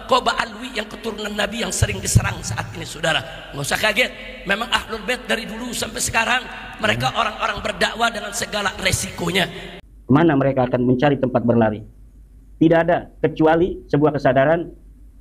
kok Ba'alwi yang keturunan Nabi yang sering diserang saat ini, saudara? Nggak usah kaget. Memang Ahlul Bait dari dulu sampai sekarang mereka orang-orang berdakwah dengan segala resikonya. Mana mereka akan mencari tempat berlari? Tidak ada kecuali sebuah kesadaran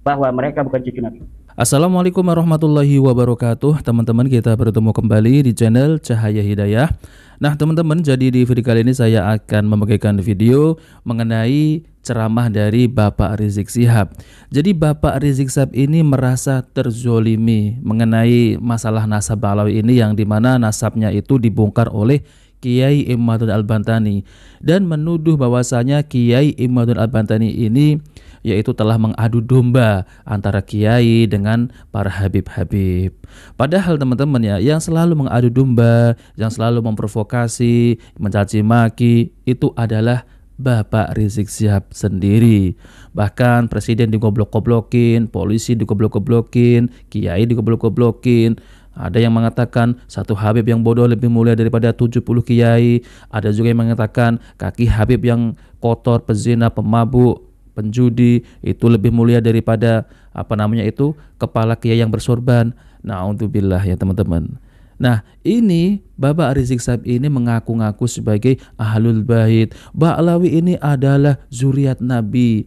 bahwa mereka bukan cucu Nabi. Assalamualaikum warahmatullahi wabarakatuh. Teman-teman, kita bertemu kembali di channel Cahaya Hidayah. Nah teman-teman, jadi di video kali ini saya akan membagikan video mengenai ceramah dari Bapak Rizik Syihab. Jadi Bapak Rizik Syihab ini merasa terzolimi mengenai masalah nasab Ba'alawi ini, yang dimana nasabnya itu dibongkar oleh Kiai Imaduddin Al-Bantani, dan menuduh bahwasanya Kiai Imaduddin Al-Bantani ini yaitu telah mengadu domba antara kiai dengan para habib-habib. Padahal teman-teman ya, yang selalu mengadu domba, yang selalu memprovokasi, mencaci maki, itu adalah Bapak Rizik Syihab sendiri. Bahkan presiden digoblok-goblokin, polisi digoblok-goblokin, kiai digoblok-goblokin. Ada yang mengatakan satu habib yang bodoh lebih mulia daripada 70 kiai. Ada juga yang mengatakan kaki habib yang kotor, pezina, pemabuk, penjudi itu lebih mulia daripada kepala kiai yang bersorban. Na'udzubillah ya teman-teman. Nah ini Bapak Rizik Syihab ini mengaku-ngaku sebagai Ahlul Bait. Ba'alawi ini adalah zuriat Nabi.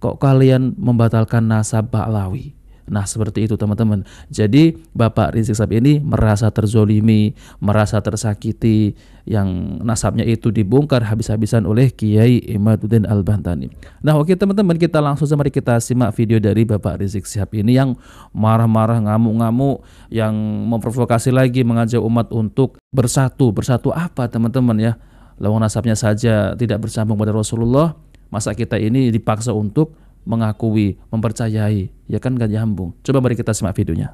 Kok kalian membatalkan nasab Ba'alawi? Nah seperti itu teman-teman. Jadi Bapak Rizik Syihab ini merasa terzolimi, merasa tersakiti, yang nasabnya itu dibongkar habis-habisan oleh Kiai Imaduddin Al-Bantani. Nah oke teman-teman, kita langsung mari kita simak video dari Bapak Rizik Syihab ini yang marah-marah, ngamuk-ngamuk, yang memprovokasi lagi, mengajak umat untuk bersatu. Bersatu apa teman-teman ya? Lawang nasabnya saja tidak bersambung pada Rasulullah, masa kita ini dipaksa untuk mengakui, mempercayai, ya kan gak nyambung. Coba mari kita simak videonya.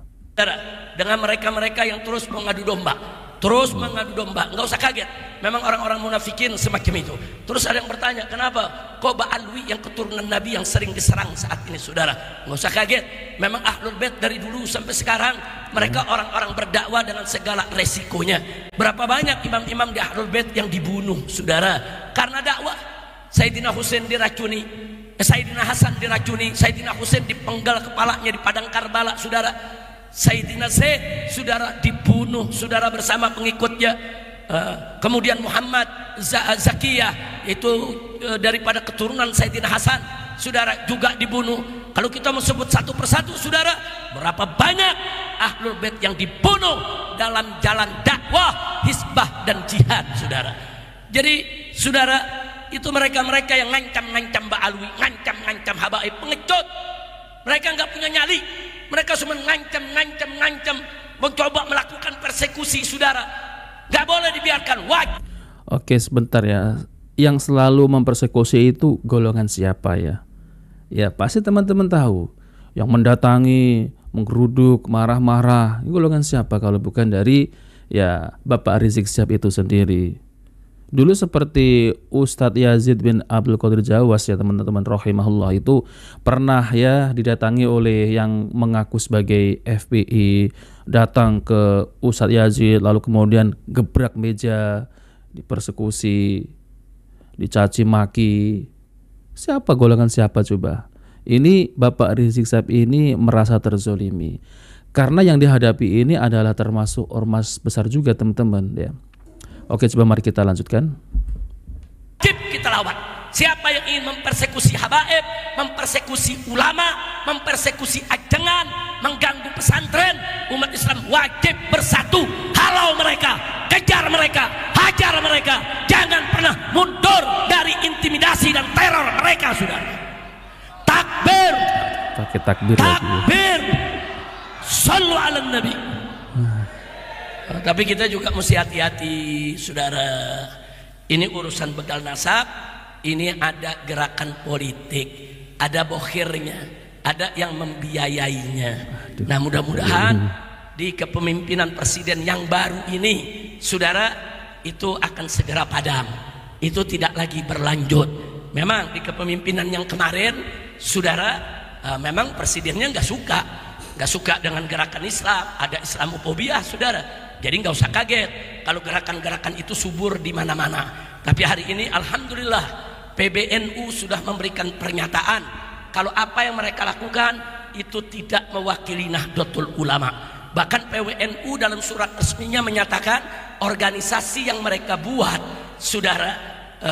Dengan mereka-mereka yang terus mengadu domba, nggak usah kaget. Memang orang-orang munafikin semacam itu. Terus ada yang bertanya, kenapa kok Ba'alwi yang keturunan Nabi yang sering diserang saat ini, saudara? Nggak usah kaget. Memang Ahlul Bait dari dulu sampai sekarang mereka orang-orang berdakwah dengan segala resikonya. Berapa banyak imam-imam di Ahlul Bait yang dibunuh, saudara, karena dakwah. Sayyidina Husain diracuni, Sayyidina Hasan diracuni, Sayyidina Husain dipenggal kepalanya di padang Karbala, saudara. Sayyidina Zaid, saudara, dibunuh, saudara, bersama pengikutnya. Kemudian Muhammad Zakiyah, itu daripada keturunan Sayyidina Hasan, saudara, juga dibunuh. Kalau kita mau sebut satu persatu, saudara, berapa banyak Ahlul Bait yang dibunuh dalam jalan dakwah, hisbah dan jihad, saudara. Jadi saudara, itu mereka-mereka yang ngancam-ngancam Ba'alwi, ngancam-ngancam habaib, pengecut. Mereka nggak punya nyali, mereka cuma ngancam, mencoba melakukan persekusi, saudara. Nggak boleh dibiarkan, wajib. Oke sebentar ya, yang selalu mempersekusi itu golongan siapa ya? Ya pasti teman-teman tahu, yang mendatangi, menggeruduk, marah-marah, golongan siapa kalau bukan dari ya Bapak Rizik Syihab itu sendiri. Dulu seperti Ustadz Yazid bin Abdul Qadir Jawas ya teman-teman rahimahullah, itu pernah ya didatangi oleh yang mengaku sebagai FPI, datang ke Ustadz Yazid lalu kemudian gebrak meja, dipersekusi, dicaci maki. Siapa, golongan siapa coba? Ini Bapak Rizik Syihab ini merasa terzolimi karena yang dihadapi ini adalah termasuk ormas besar juga teman-teman ya. Oke, coba mari kita lanjutkan. Kita lawan siapa yang ingin mempersekusi habaib, mempersekusi ulama, mempersekusi ajengan, mengganggu pesantren, umat Islam wajib bersatu. Halau mereka, kejar mereka, hajar mereka. Jangan pernah mundur dari intimidasi dan teror mereka, saudara. Takbir, pakai takbir takbir, sallu ala nabi. Tapi kita juga mesti hati-hati, saudara. Ini urusan begal nasab, ini ada gerakan politik, ada bokhirnya, ada yang membiayainya. Nah mudah-mudahan di kepemimpinan presiden yang baru ini, saudara, itu akan segera padam. Itu tidak lagi berlanjut. Memang di kepemimpinan yang kemarin, saudara, memang presidennya nggak suka dengan gerakan Islam, ada Islamophobia, saudara. Jadi nggak usah kaget kalau gerakan-gerakan itu subur di mana-mana. Tapi hari ini alhamdulillah PBNU sudah memberikan pernyataan kalau apa yang mereka lakukan itu tidak mewakili Nahdlatul Ulama. Bahkan PWNU dalam surat resminya menyatakan organisasi yang mereka buat, saudara,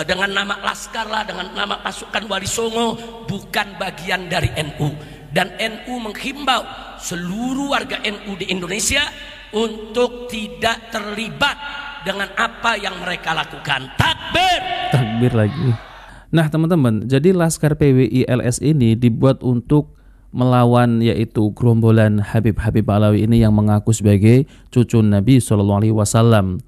dengan nama Laskar lah, dengan nama pasukan Wali Songo, bukan bagian dari NU. Dan NU menghimbau seluruh warga NU di Indonesia untuk tidak terlibat dengan apa yang mereka lakukan. Takbir! Takbir lagi. Nah teman-teman, jadi Laskar PWI LS ini dibuat untuk melawan yaitu gerombolan Habib-Habib Alawi ini yang mengaku sebagai cucu Nabi SAW.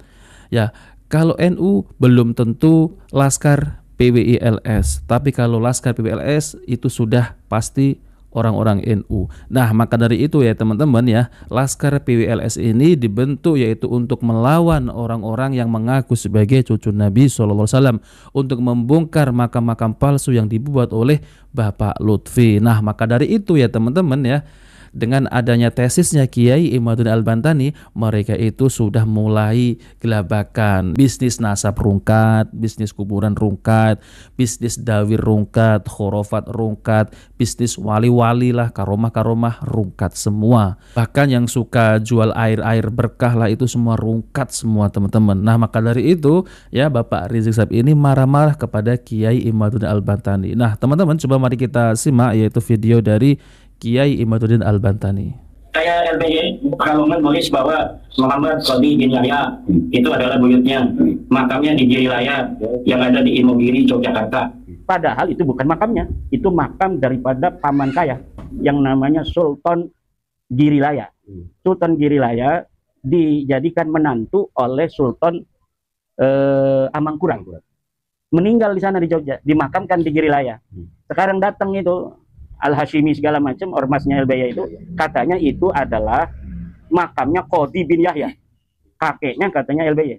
Ya, kalau NU belum tentu Laskar PWI LS, tapi kalau Laskar PWI LS itu sudah pasti orang-orang NU. Nah, maka dari itu ya teman-teman ya, Laskar PWLS ini dibentuk yaitu untuk melawan orang-orang yang mengaku sebagai cucu Nabi SAW, untuk membongkar makam-makam palsu yang dibuat oleh Bapak Lutfi. Nah, maka dari itu ya teman-teman ya, dengan adanya tesisnya Kiai Imaduddin Al-Bantani, mereka itu sudah mulai gelabakan bisnis nasab rungkat, bisnis kuburan rungkat, bisnis dawir rungkat, khurafat rungkat, bisnis wali-wali lah, karomah-karomah rungkat semua. Bahkan yang suka jual air-air berkah lah itu semua rungkat semua teman-teman. Nah, maka dari itu ya Bapak Rizik Syihab ini marah-marah kepada Kiai Imaduddin Al-Bantani. Nah, teman-teman coba mari kita simak yaitu video dari Kiai Imaduddin Al-Bantani. Saya LBY kalau menulis bahwa Muhammad Qadi bin Yahya itu adalah buyutnya, makamnya di Girilaya yang ada di Imogiri, Yogyakarta. Padahal itu bukan makamnya, itu makam daripada paman saya yang namanya Sultan Girilaya. Sultan Girilaya dijadikan menantu oleh Sultan Amangkurat. Meninggal di sana di Jogja, dimakamkan di Girilaya. Sekarang datang itu Al-Hashimi segala macam, ormasnya LBY itu katanya itu adalah makamnya Qadi bin Yahya, kakeknya katanya LBY.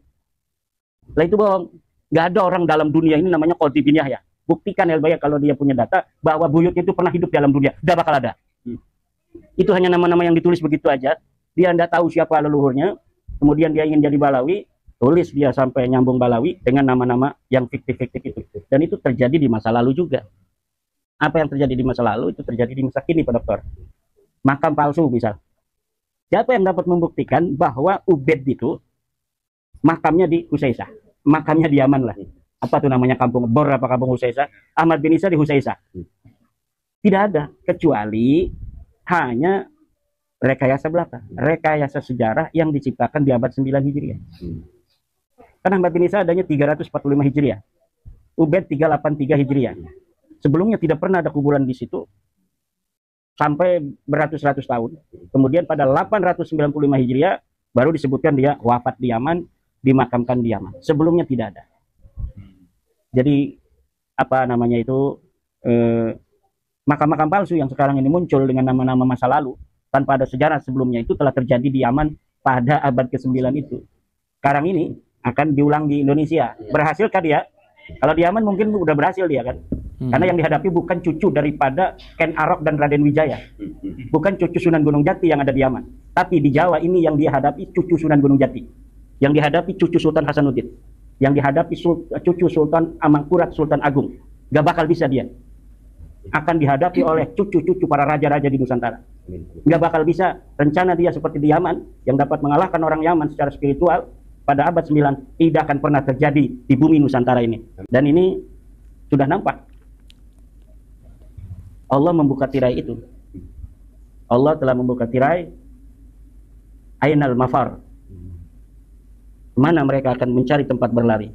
Lah itu bohong, nggak ada orang dalam dunia ini namanya Qadi bin Yahya. Buktikan LBY kalau dia punya data bahwa buyutnya itu pernah hidup dalam dunia, nggak bakal ada. Itu hanya nama-nama yang ditulis begitu aja. Dia nggak tahu siapa leluhurnya, kemudian dia ingin jadi Balawi, tulis dia sampai nyambung Balawi dengan nama-nama yang fiktif-fiktif itu. Dan itu terjadi di masa lalu juga. Apa yang terjadi di masa lalu itu terjadi di masa kini, Pak Dokter. Makam palsu misal. Siapa yang dapat membuktikan bahwa Ubed itu makamnya di Husaisah, makamnya di Yaman lah. Apa tuh namanya, kampung Bor apa kampung Husaisah? Ahmad bin Isa di Husaisah. Tidak ada, kecuali hanya rekayasa belaka, rekayasa sejarah yang diciptakan di abad 9 Hijriah. Karena Ahmad bin Isa adanya 345 Hijriah. Ubed 383 Hijriah. Sebelumnya tidak pernah ada kuburan di situ sampai beratus-ratus tahun. Kemudian pada 895 Hijriah baru disebutkan dia wafat di Yaman, dimakamkan di Yaman. Sebelumnya tidak ada. Jadi apa namanya itu makam-makam palsu yang sekarang ini muncul dengan nama-nama masa lalu tanpa ada sejarah sebelumnya itu telah terjadi di Yaman pada abad ke-9 itu. Sekarang ini akan diulang di Indonesia. Berhasilkah dia? Kalau di Yaman mungkin udah berhasil dia kan. Karena yang dihadapi bukan cucu daripada Ken Arok dan Raden Wijaya. Bukan cucu Sunan Gunung Jati yang ada di Yaman. Tapi di Jawa ini yang dihadapi cucu Sunan Gunung Jati. Yang dihadapi cucu Sultan Hasanuddin. Yang dihadapi cucu Sultan Amangkurat, Sultan Agung. Gak bakal bisa dia. Akan dihadapi oleh cucu-cucu para raja-raja di Nusantara. Gak bakal bisa rencana dia seperti di Yaman yang dapat mengalahkan orang Yaman secara spiritual pada abad 9 tidak akan pernah terjadi di bumi Nusantara ini. Dan ini sudah nampak. Allah membuka tirai itu. Allah telah membuka tirai. Ainal mafar. Mana mereka akan mencari tempat berlari.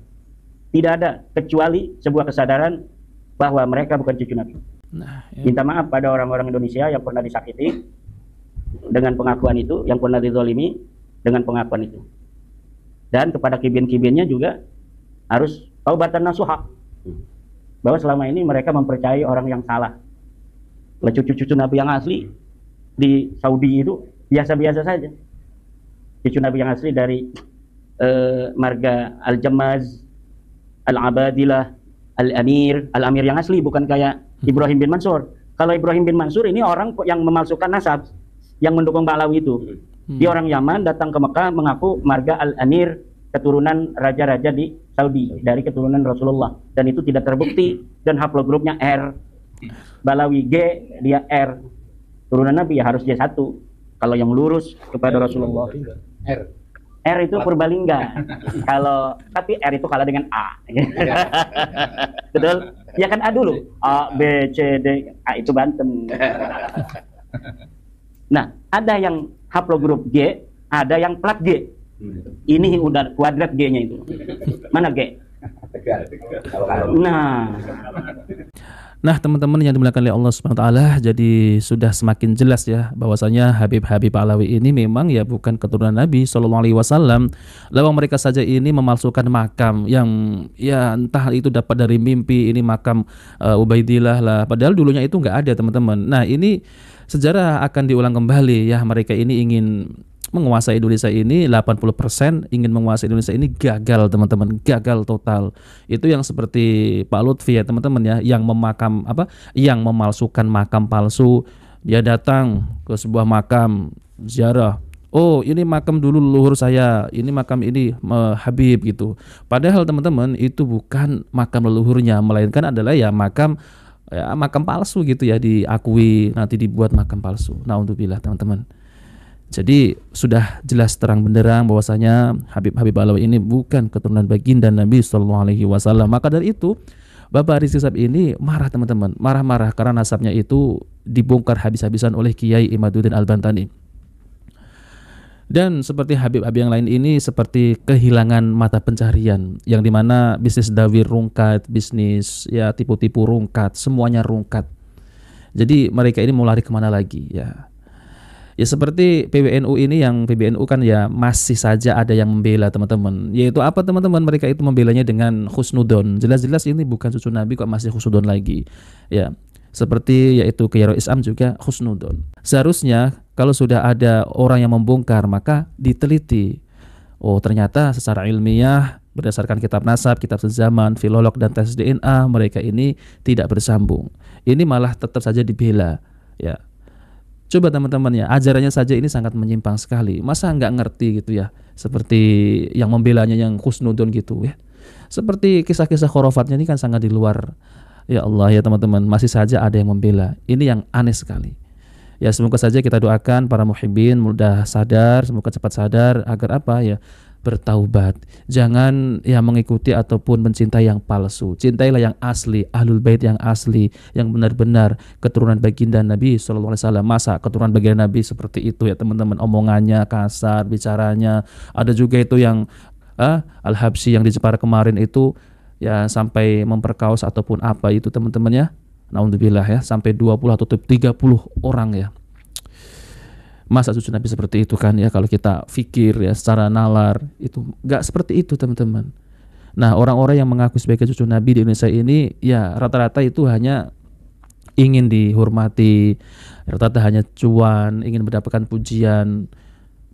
Tidak ada kecuali sebuah kesadaran bahwa mereka bukan cucu Nabi. Minta maaf pada orang-orang Indonesia yang pernah disakiti dengan pengakuan itu, yang pernah dizalimi dengan pengakuan itu. Dan kepada kibin-kibinnya juga harus taubatan nasuha. Bahwa selama ini mereka mempercayai orang yang salah. Cucu-cucu Nabi yang asli di Saudi itu biasa-biasa saja. Cucu Nabi yang asli dari marga Al-Jammaz, Al-Abadilah, Al-Amir yang asli, bukan kayak Ibrahim bin Mansur. Kalau Ibrahim bin Mansur ini orang yang memalsukan nasab, yang mendukung Ba'alawi itu. Dia orang Yaman, datang ke Mekah mengaku marga Al-Amir, keturunan raja-raja di Saudi, dari keturunan Rasulullah. Dan itu tidak terbukti, dan haplogrupnya R. Balawi G, dia R. Turunan Nabi ya harus J1. Kalau yang lurus kepada Rasulullah. R itu Purbalingga. Kalau tapi R itu kalah dengan A. Betul? Ya kan A dulu. A, B, C, D, A itu Banten. Nah, ada yang haplogrup G, ada yang plat G. Ini udah kuadrat G-nya itu. Mana G? Nah, teman-teman yang dimuliakan oleh Allah Subhanahu wa taala, jadi sudah semakin jelas ya bahwasanya Habib Alawi ini memang ya bukan keturunan Nabi Shallallahu alaihi wasallam. Lawang mereka saja ini memalsukan makam yang ya entah itu dapat dari mimpi, ini makam Ubaidillah lah. Padahal dulunya itu nggak ada, teman-teman. Nah, ini sejarah akan diulang kembali ya. Mereka ini ingin menguasai Indonesia ini, 80% ingin menguasai Indonesia ini gagal, teman-teman, gagal total. Itu yang seperti Pak Lutfi ya, teman-teman ya, yang yang memalsukan makam palsu. Dia datang ke sebuah makam ziarah. Oh, ini makam dulu leluhur saya, ini makam ini Habib gitu. Padahal teman-teman itu bukan makam leluhurnya, melainkan adalah ya makam palsu gitu ya, diakui nanti dibuat makam palsu. Naudzubillah, teman-teman. Jadi sudah jelas terang benderang bahwasanya Habib Alawi ini bukan keturunan baginda Nabi Sallallahu Alaihi Wasallam. Maka dari itu Bapak Rizky Syihab ini marah, teman-teman, marah karena nasabnya itu dibongkar habis-habisan oleh Kiai Imaduddin Al-Bantani. Dan seperti Habib yang lain ini seperti kehilangan mata pencarian, yang dimana bisnis dawir rungkat, bisnis ya tipu-tipu rungkat, semuanya rungkat. Jadi mereka ini mau lari kemana lagi ya? Ya seperti PBNU ini, yang PBNU kan ya masih saja ada yang membela, teman-teman. Yaitu apa, teman-teman? Mereka itu membelanya dengan husnudon. Jelas-jelas ini bukan cucu Nabi kok masih husnudon lagi. Ya, seperti yaitu Kiai Isam juga husnudon. Seharusnya kalau sudah ada orang yang membongkar maka diteliti. Oh, ternyata secara ilmiah berdasarkan kitab nasab, kitab sezaman, filolog dan tes DNA mereka ini tidak bersambung. Ini malah tetap saja dibela. Ya. Coba teman-teman ya, ajarannya saja ini sangat menyimpang sekali. Masa nggak ngerti gitu ya, seperti yang membelanya yang husnudon gitu ya. Seperti kisah-kisah khurafatnya ini kan sangat di luar. Ya Allah ya teman-teman, masih saja ada yang membela. Ini yang aneh sekali. Ya semoga saja kita doakan para muhibbin mudah sadar, semoga cepat sadar agar apa ya, bertaubat. Jangan ya mengikuti ataupun mencintai yang palsu. Cintailah yang asli, ahlul bait yang asli, yang benar-benar keturunan baginda Nabi Sallallahu Alaihi Wasallam. Masa keturunan baginda Nabi seperti itu ya teman-teman, omongannya kasar, bicaranya. Ada juga itu yang Al-Habsyi yang di Jepara kemarin itu ya sampai memperkaos ataupun apa itu, teman-teman ya. Naudzubillah ya, sampai 20 atau 30 orang ya. Masa cucu Nabi seperti itu kan ya, kalau kita fikir ya secara nalar itu nggak seperti itu, teman-teman. Nah, orang-orang yang mengaku sebagai cucu Nabi di Indonesia ini ya rata-rata itu hanya ingin dihormati, rata-rata hanya cuan, ingin mendapatkan pujian.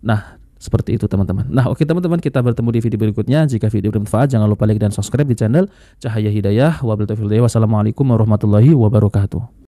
Nah, seperti itu teman-teman. Nah, oke teman-teman, kita bertemu di video berikutnya. Jika video bermanfaat jangan lupa like dan subscribe di channel Cahaya Hidayah. Wassalamualaikum warahmatullahi wabarakatuh.